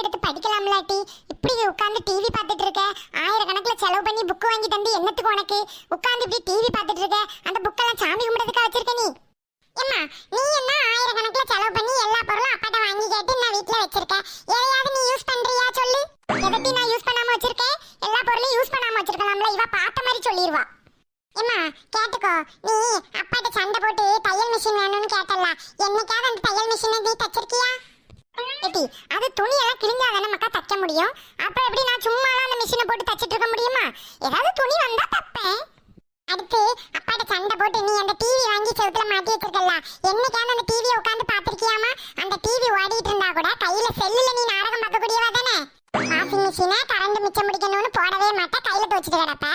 எடுத்து படிக்கலாம்லாட்டி. இப்படி உட்காந்து டிவி பார்த்துட்டு இருக்க, ஆயிரக்கணக்கில் செலவு பண்ணி புக் வாங்கி தந்து என்னத்துக்கு உனக்கு? உட்காந்து இப்படி டிவி பார்த்துட்டு இருக்க, அந்த புக்கெல்லாம் சாமி கும்பிடுறதுக்கா வச்சிருக்க நீ? ஏம்மா, நீ என்ன ஆயிரக்கணக்கில் செலவு பண்ணி எல்லா பொருளும் அப்பாட்ட வாங்கி கேட்டு நான் வீட்டுல வச்சிருக்கேன். எதையாவது நீ யூஸ் பண்றியா சொல்லு. எதட்டி நான் யூஸ் பண்ணாம வச்சிருக்கேன்? எல்லா பொருளையும் யூஸ் பண்ணாம வச்சிருக்கலாம்ல. இவ பார்த்த மாதிரி சொல்லிடுவா. ஏம்மா கேட்டுக்கோ, நீ அப்பாட்ட சண்டை போட்டு தையல் மிஷின் வேணும்னு கேட்டல, என்னைக்காவது அந்த தையல் மிஷினை நீ தச்சிருக்கியா? ஏட்டி, அது துணியெல்லாம் கிழிஞ்சாதானே மக்கா தைக்க முடியும். அப்புறம் எப்படி நான் சும்மாலாம் அந்த மிஷினை போட்டு தச்சிட்டு இருக்க முடியுமா? ஏதாவது துணி வந்தா தப்பேன். அடுத்து அப்பாட்ட சண்டை போட்டு நீ அந்த டிவி வாங்கி செவுத்துல மாட்டி வச்சிருக்கல, என்னைக்காவது அந்த டிவியை உட்காந்து பாத்திருக்கியாமா? அந்த டிவி ஓடிட்டு இருந்தா கூட கையில செல்லுல நீ நாடகம் பார்க்க கூடியவா தானே. வாஷிங் மிஷினை கரண்ட் மிச்சம் முடிக்கணும்னு போடவே மாட்டா, கையில துவச்சிட்டு கிடப்ப.